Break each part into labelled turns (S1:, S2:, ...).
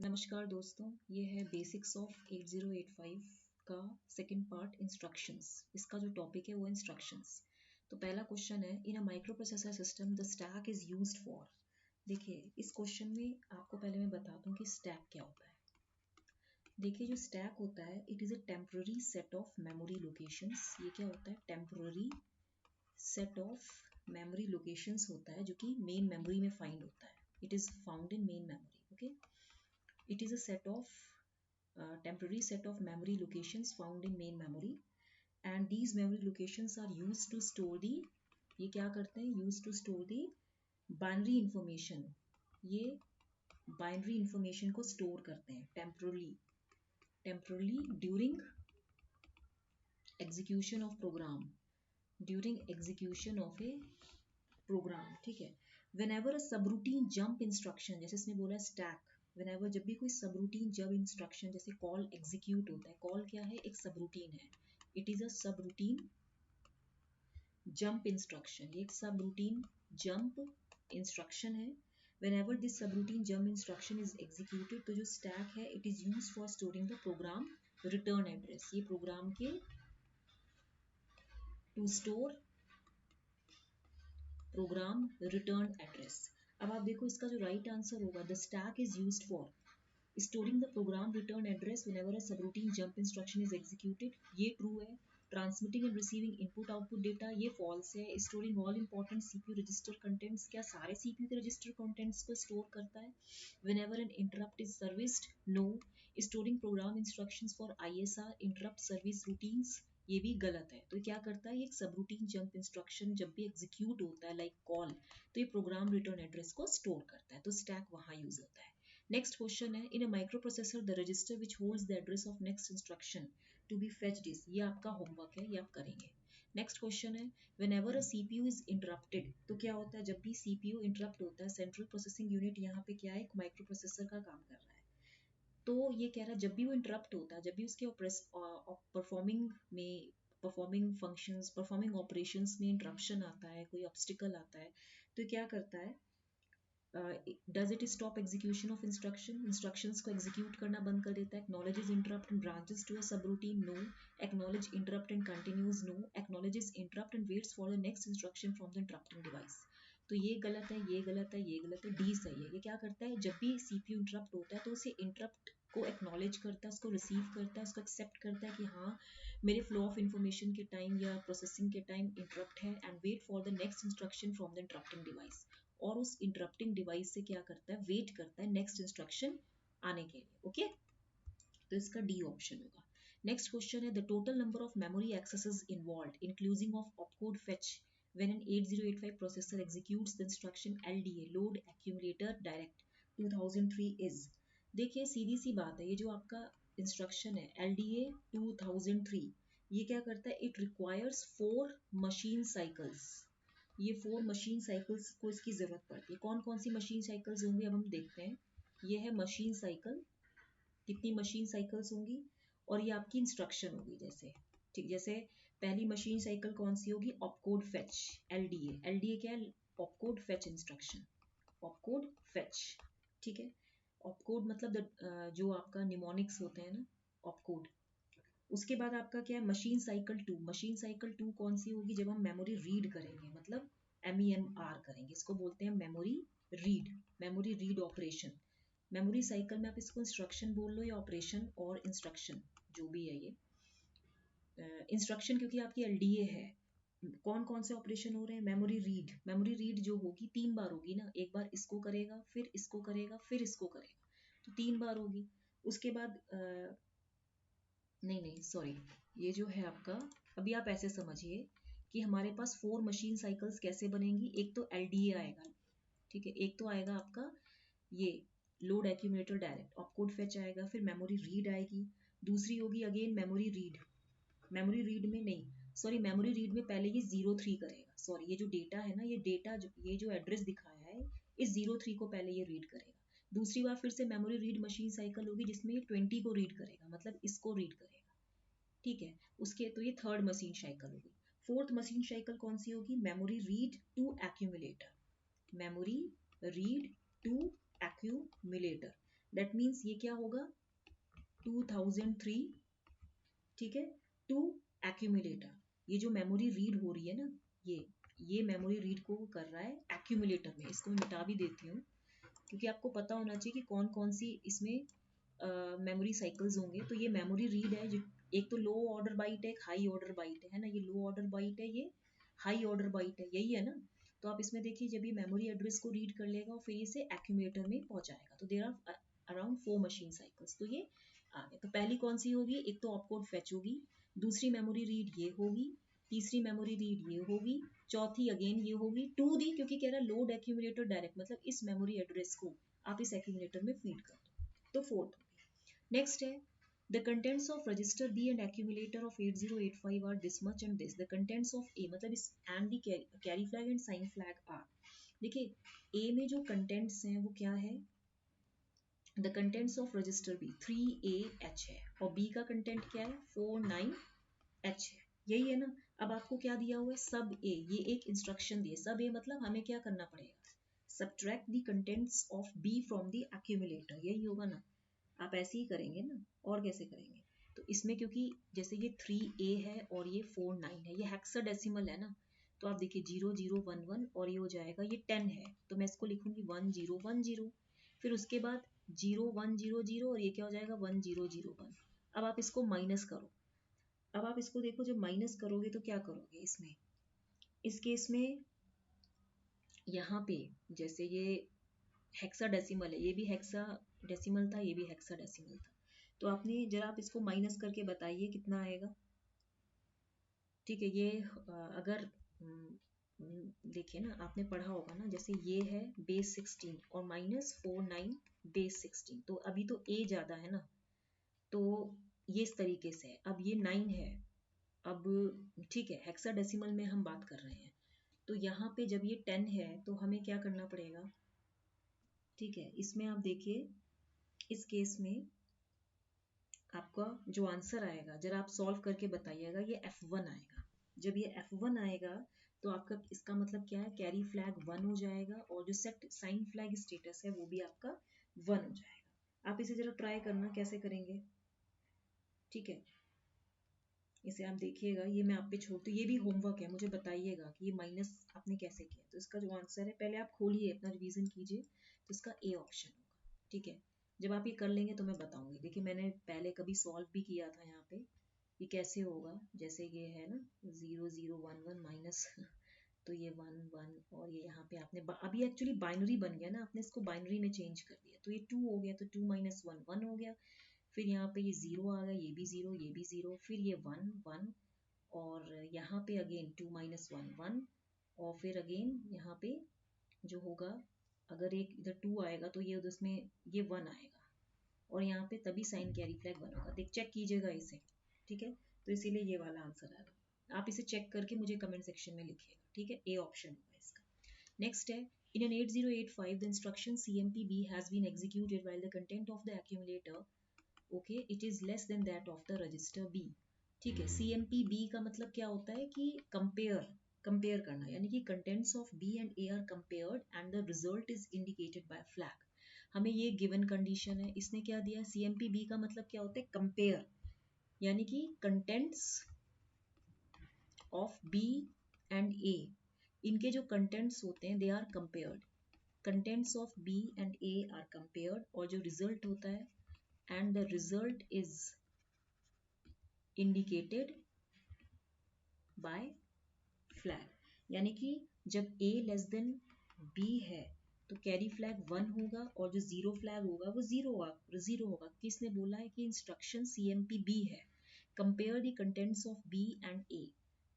S1: नमस्कार दोस्तों, ये है बेसिक्स ऑफ 8085 का सेकंड पार्ट इंस्ट्रक्शंस। इसका जो टॉपिक है वो इंस्ट्रक्शंस। तो पहला क्वेश्चन है, in a microprocessor system the stack is used for. देखिए, इस क्वेश्चन में आपको पहले मैं बता दूं कि स्टैक क्या होता है। देखिए, जो स्टैक होता है it is a temporary set of memory locations. ये क्या होता है? Temporary set of memory locations होता है जो कि मेन मेमोरी में फाइंड होता है। It is found in main memory. Okay, it is a set of temporary set of memory locations found in main memory, and these memory locations are used to store the ये क्या करते हैं? Used to store the binary information। ये binary information को store करते हैं temporarily during execution of program, during execution of a program। ठीक है। whenever a subroutine jump instruction, जैसे इसने बोला stack, whenever जब भी कोई सबरूटीन जब इंस्ट्रक्शन जैसे कॉल एग्जीक्यूट होता है, कॉल क्या है? एक सबरूटीन है। It is a subroutine jump instruction. ये एक सबरूटीन जंप इंस्ट्रक्शन है। whenever this subroutine jump instruction is executed, तो जो स्टैक है it is used for storing the program return address. ये प्रोग्राम के to store program return address. अब आप देखो इसका जो राइट आंसर होगा, the stack is used for storing the program return address whenever a subroutine jump instruction is executed। ये true है। Transmitting and receiving input output data, ये false है। Storing all important CPU register contents, क्या सारे CPU के register contents को store करता है? Whenever an interrupt is serviced, no। Storing program instructions for ISR interrupt service routines, ये भी गलत है। तो क्या करता है? ये एक सबरूटीन जंप इंस्ट्रक्शन जब भी एग्जीक्यूट होता है लाइक कॉल, तो ये प्रोग्राम रिटर्न एड्रेस को स्टोर करता है। तो स्टैक वहां यूज होता है। नेक्स्ट क्वेश्चन है, in a microprocessor the register which holds the address of next instruction to be fetched is. ये आपका होमवर्क है, ये आप करेंगे। नेक्स्ट क्वेश्चन है, whenever a CPU is interrupted, तो क्या होता है? जब भी सीपीयू इंटरप्ट होता है, सेंट्रल प्रोसेसिंग यूनिट यहाँ पे क्या है? एक माइक्रोप्रोसेसर का काम कर रहा है। तो ये कह रहा है जब भी वो इंटरप्ट होता है, जब भी उसके परफॉर्मिंग फंक्शंस, परफॉर्मिंग ऑपरेशंस में इंटरप्शन आता है, कोई ऑब्स्टिकल आता है, तो क्या करता है? Does it stop execution of instructions को एग्जीक्यूट करना बंद कर देता है। Acknowledges interrupt and branches to a subroutine, no. Acknowledge interrupt and continues, no. Acknowledges interrupt and waits for the next instruction from the interrupting device. तो ये गलत है, ये गलत है, ये गलत है, डी सही है। ये क्या करता है? जब भी सीपीयू इंटरप्ट होता है तो उसे इंटरप्ट को एक्नॉलेज करता है, उसको रिसीव करता है, उसको एक्सेप्ट करता है कि हाँ, मेरे फ्लो ऑफ इन्फॉर्मेशन के टाइम या प्रोसेसिंग के टाइम इंटरप्ट है, and wait for the next instruction from the interrupting device. और उस इंटरप्टिंग डिवाइस से क्या करता है? वेट करता है नेक्स्ट इंस्ट्रक्शन आने के लिए। ओके, तो इसका डी ऑप्शन होगा। नेक्स्ट क्वेश्चन है, the total number of memory axes involved including of opcode fetch when an 8085 processor executes the instruction LDA load accumulator direct 2003 is। देखिए, सीधी सी बात है, ये जो आपका इंस्ट्रक्शन है LDA 2003, ये क्या करता है? It requires 4 machine cycles. ये 4 मशीन साइकिल्स को इसकी जरूरत पड़ती है। कौन कौन सी मशीन साइकिल्स होंगी अब हम देखते हैं। ये है मशीन साइकिल, कितनी मशीन साइकिल्स होंगी, और ये आपकी इंस्ट्रक्शन होगी। जैसे ठीक, जैसे पहली मशीन साइकिल कौन सी होगी? Opcode fetch, LDA. एलडीए क्या है? Opcode fetch instruction, opcode fetch. ठीक है, ऑपकोड मतलब जो आपका निमोनिक्स होते हैं ना, ऑपकोड। उसके बाद आपका क्या है? Machine cycle 2। मशीन साइकिल 2 कौन सी होगी? जब हम मेमोरी रीड करेंगे, मतलब MEMR करेंगे, इसको बोलते हैं memory read, memory read operation. Memory cycle में आप इसको इंस्ट्रक्शन बोल लो या ऑपरेशन और इंस्ट्रक्शन, जो भी है ये इंस्ट्रक्शन, क्योंकि आपकी एलडीए है। कौन कौन से ऑपरेशन हो रहे हैं? Memory read. मेमोरी रीड जो होगी 3 बार होगी ना, एक बार इसको करेगा, फिर इसको करेगा, फिर इसको करेगा, तो 3 बार होगी। उसके बाद नहीं नहीं सॉरी, ये जो है आपका, अभी आप ऐसे समझिए कि हमारे पास 4 मशीन साइकिल्स कैसे बनेंगी। एक तो एलडीए आएगा, ठीक है, एक तो आएगा आपका ये load accumulator direct, opcode fetch आएगा, फिर मेमोरी रीड आएगी, दूसरी होगी again memory read. Memory read में नहीं, सॉरी, मेमोरी रीड में पहले ये 03 करेगा। सॉरी, ये जो डेटा है ना, ये डेटा ये जो एड्रेस दिखाया है, इस 03 को पहले ये रीड करेगा। दूसरी बार फिर से मेमोरी रीड मशीन साइकिल होगी जिसमें ये 20 को रीड करेगा, मतलब इसको रीड करेगा। ठीक है, उसके तो ये थर्ड मशीन साइकिल होगी। फोर्थ मशीन साइकिल कौन सी होगी? Memory read to accumulator, memory read to accumulator. That means ये क्या होगा 2003, ठीक है, टू एक्यूमुलेटर। ये जो मेमोरी रीड हो रही है ना, ये मेमोरी रीड को कर रहा है एक्यूमुलेटर में। इसको मैं मिटा भी देती हूँ क्योंकि आपको पता होना चाहिए कि कौन कौन सी इसमें मेमोरी साइकिल्स होंगे। तो ये मेमोरी रीड है जो एक तो लो ऑर्डर बाइट है, एक हाई ऑर्डर बाइट है ना, ये लो ऑर्डर बाइट है, ये हाई ऑर्डर बाइट है, यही है ना। तो आप इसमें देखिए जब ये मेमोरी एड्रेस को रीड कर लेगा और फिर इसे एक्यूमुलेटर में पहुंचाएगा, तो there are around 4 machine cycles. तो ये आ गया। तो पहली कौन सी होगी, एक तो ऑपकोड फेच होगी, दूसरी मेमोरी रीड ये होगी, तीसरी मेमोरी रीड ये होगी, चौथी अगेन ये होगी, टू दी क्योंकि कह रहा है लोड एक्यूमुलेटर डायरेक्ट, मतलब इस मेमोरी एड्रेस को आप इस एक्यूमुलेटर में फीड कर दो, तो फोर्थ होगी। नेक्स्ट है the contents of register B and accumulator of 8085 are this much and this. The contents of A मतलब इस and the carry flag and sign flag are, देखिए A में जो contents हैं वो क्या है, the contents of register B 3AH है और बी का कंटेंट क्या है 49H है, यही है ना। अब आपको क्या दिया हुआ है सब ए, ये एक इंस्ट्रक्शन दिए सब ए, मतलब हमें क्या करना पड़ेगा, subtract the contents of B from the accumulator, यही होगा ना। आप ऐसे ही करेंगे ना, और कैसे करेंगे। तो इसमें क्योंकि जैसे ये 3A है और ये 49 है, ये हेक्साडेसिमल है ना, तो आप देखिए 0011 और ये हो जाएगा ये 10 है, तो मैं इसको लिखूंगी 1010। फिर उसके बाद 0100 और ये क्या हो जाएगा 1001। अब आप इसको माइनस करो, अब आप इसको देखो जब माइनस करोगे तो क्या करोगे इसमें, इस केस में यहाँ पे जैसे ये हेक्साडेसिमल है, ये भी हेक्साडेसिमल था, ये भी हेक्साडेसिमल था, तो आपने जरा आप इसको माइनस करके बताइए कितना आएगा। ठीक है, ये अगर देखिए ना, आपने पढ़ा होगा ना, जैसे ये है बेस 16 और -49 बेस 16, तो अभी तो ए ज्यादा है ना, तो ये इस तरीके से है। अब ये 9 है, अब ठीक है हेक्साडेसिमल में हम बात कर रहे हैं, तो यहाँ पे जब ये 10 है तो हमें क्या करना पड़ेगा, ठीक है। इसमें आप देखिए इस केस में आपका जो आंसर आएगा जरा आप सॉल्व करके बताइएगा, ये F1 आएगा। जब ये F1 आएगा तो आपका इसका मतलब क्या है, कैरी फ्लैग 1 हो जाएगा और जो सेट साइन फ्लैग स्टेटस है वो भी आपका 1 हो जाएगा। आप इसे जरा ट्राई करना कैसे करेंगे, ठीक है। इसे आप देखिएगा, ये मैं आप पे छोड़, तो ये भी होमवर्क है, मुझे बताइएगा कि ये माइनस आपने कैसे किया। तो इसका जो आंसर है पहले आप खोलिए अपना रिवीजन कीजिए, तो इसका ए ऑप्शन होगा, ठीक है। जब आप ये कर लेंगे तो मैं बताऊंगी। देखिए मैंने पहले कभी सॉल्व भी किया था यहाँ पे, ये कैसे होगा, जैसे ये है ना 0011 माइनस तो ये 1 1 और ये यहाँ पे आपने अभी एक्चुअली बाइनरी बन गया ना, आपने इसको बाइनरी में चेंज कर दिया, तो ये 2 हो गया, तो 2 - 1 1 हो गया। फिर यहाँ पे ये 0 आ गया, ये भी 0, ये भी 0, फिर ये 1 1 और यहाँ पे अगेन 2 - 1 1 और फिर अगेन यहाँ पे जो होगा, अगर एक इधर 2 आएगा तो ये उसमें ये 1 आएगा और यहाँ पे तभी साइन कैरी फ्लैग 1 होगा। देख चेक कीजिएगा इसे, ठीक है। तो इसीलिए ये वाला आंसर आएगा। आप इसे चेक करके मुझे कमेंट सेक्शन में लिखिएगा, ठीक है। ए ऑप्शन होगा इसका। नेक्स्ट है in an 8085 the instruction CMPB has been executed while the content of the accumulator okay it is less than that of the register B। ठीक है, CMPB का मतलब क्या होता है कि कंपेयर करना, यानी कि contents of B and A are compared and the result is indicated by flag. हमें ये गिवन कंडीशन है, इसने क्या दिया, CMPB का मतलब क्या होता है कंपेयर, यानी कि contents of B and A, इनके जो कंटेंट्स होते हैं they are compared, contents of B and A are compared और जो रिजल्ट होता है and the result is indicated by flag, यानी कि जब A लेस देन B है तो कैरी फ्लैग 1 होगा और जो जीरो फ्लैग होगा वो जीरो होगा। किसने बोला है कि इंस्ट्रक्शन CMPB है, compare the contents of B and A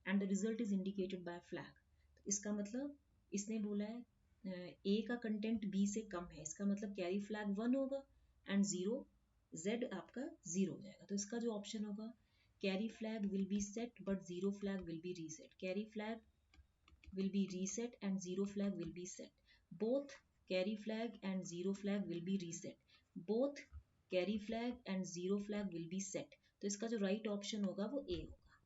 S1: and the result is indicated by flag. तो इसका मतलब इसने बोला है A का कंटेंट B से कम है, इसका मतलब कैरी फ्लैग 1 होगा एंड जीरो Z आपका 0 हो जाएगा। तो इसका जो ऑप्शन होगा carry flag will be set but zero flag will be reset, carry flag will be reset and zero flag will be set, both carry flag and zero flag will be reset, both carry flag and zero flag will be set। तो इसका जो right option होगा वो ए होगा,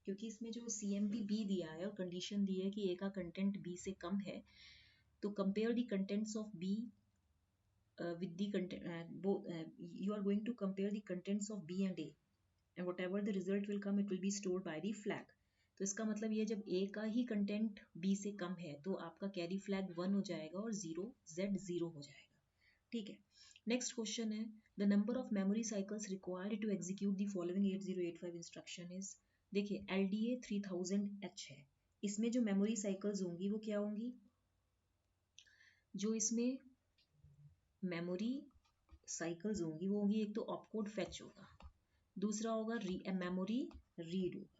S1: क्योंकि इसमें जो CMP B दिया है और कंडीशन दी है कि ए का कंटेंट B से कम है, तो compare the contents of B with the content, you are going to compare the contents of B and A, and whatever the result will come, it will be stored by the flag. तो इसका मतलब ये जब A का ही content B से कम है तो आपका कैरी फ्लैग 1 हो जाएगा और Z0 हो जाएगा. ठीक है. नेक्स्ट क्वेश्चन है, the number of memory cycles required to execute the following 8085 instruction is. देखिए LDA 3000H है. इसमें जो मेमोरी साइकिल्स होंगी वो क्या होंगी, जो इसमें मेमोरी साइकिल्स होंगी वो होंगी, एक तो ऑपकोड फेच होगा, दूसरा होगा मेमोरी रीड होगा.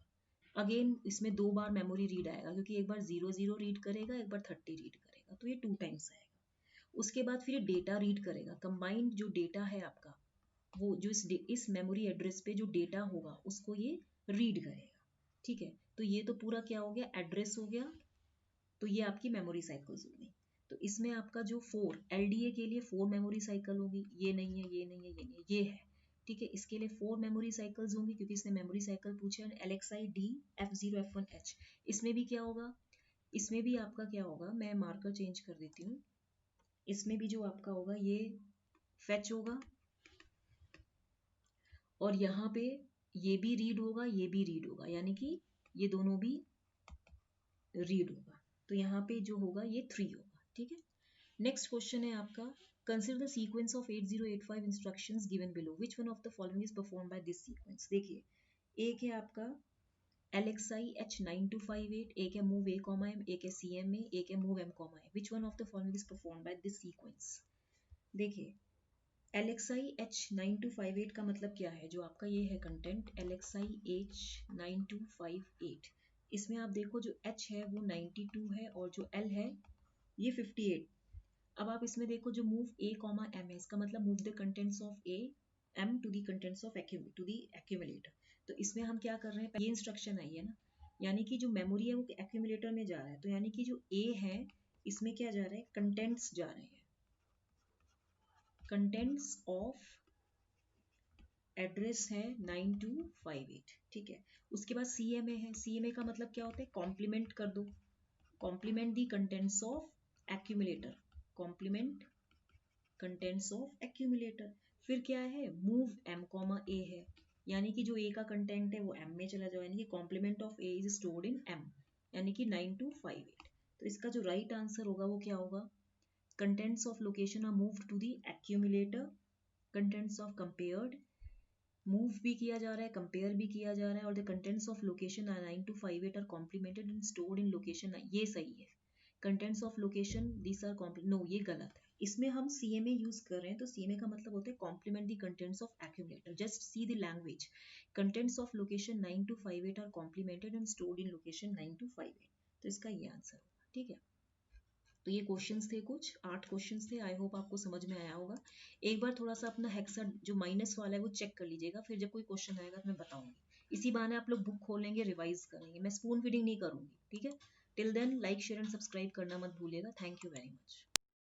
S1: अगेन इसमें 2 बार मेमोरी रीड आएगा क्योंकि एक बार 00 रीड करेगा, एक बार 30 रीड करेगा, तो ये 2 टाइम्स आएगा. उसके बाद फिर डेटा रीड करेगा. कंबाइंड जो डेटा है आपका, वो जो इस मेमोरी एड्रेस पे जो डेटा होगा उसको ये रीड करेगा. ठीक है. तो ये तो पूरा क्या हो गया, एड्रेस हो गया. तो ये आपकी मेमोरी साइकिल्स होगी. तो इसमें आपका जो 4 LDA के लिए 4 मेमोरी साइकिल होगी. ये नहीं है, ये नहीं है, ये नहीं है, ये है. ठीक है. इसके लिए 4 मेमोरी साइकिल्स होंगी क्योंकि इसने मेमोरी साइकिल पूछे. LXI D F0 F1H. इसमें भी क्या होगा, इसमें भी आपका क्या होगा, मैं मार्कर चेंज कर देती हूँ. इसमें भी जो आपका होगा ये फेच होगा, और यहाँ पे ये भी रीड होगा, ये भी रीड होगा, यानी कि ये दोनों भी रीड होगा. तो यहाँ पे जो होगा ये 3 होगा. ठीक है. नेक्स्ट क्वेश्चन है आपका, consider the sequence of 8085 instructions given below, which one of the following is perform by this sequence. देखिए एक है आपका LXI H9258, एक है मूव A, M, एक है CMA, एक है move M, M. Which one of the following is perform by this sequence. देखिए LXI H9258 का मतलब क्या है, जो आपका ये है कंटेंट LXI H9258. इसमें आप देखो जो H है वो 92 है और जो L है ये 58. अब आप इसमें देखो जो मूव A, M है, इसका मतलब move the contents of A M to the contents of to the accumulator. तो इसमें हम क्या कर रहे हैं, ये इंस्ट्रक्शन आई है ना, यानी कि जो मेमोरी है वो एक्यूमुलेटर में जा रहा है. तो यानी कि जो A है इसमें क्या जा रहा है, कंटेंट्स जा रहे हैं, कंटेंट्स ऑफ एड्रेस है 9258. ठीक है. उसके बाद CMA है. CMA का मतलब क्या होता है, कॉम्प्लीमेंट कर दो, complement the contents of accumulator, complement contents of accumulator. फिर क्या है, मूव M, A है, यानी कि जो A का कंटेंट है वो M में चला जाए, यानी कि complement of A is stored in M, यानी कि 9258. तो इसका जो राइट आंसर होगा वो क्या होगा, contents of location are moved to the accumulator, contents of compared, move भी किया जा रहा है, compare भी किया जा रहा है, और the contents of location are 9258 are complemented and stored in location. ये सही है. contents of location these are no, ये गलत है. इसमें हम CMA यूज कर रहे हैं, तो CMA का मतलब होता है complement the contents of accumulator. just see the language. contents of location 9258 are complemented and stored in location 9258. तो इसका ये आंसर होगा. ठीक है. तो ये क्वेश्चंस थे, कुछ 8 क्वेश्चंस थे. आई होप आपको समझ में आया होगा. एक बार थोड़ा सा अपना हेक्सा जो माइनस वाला है वो चेक कर लीजिएगा, फिर जब कोई क्वेश्चन आएगा तो मैं बताऊंगी. इसी बहाने आप लोग बुक खोलेंगे, रिवाइज करेंगे. मैं स्पून फीडिंग नहीं करूंगी. ठीक है. Till then like share and subscribe करना मत भूलिएगा. Thank you very much.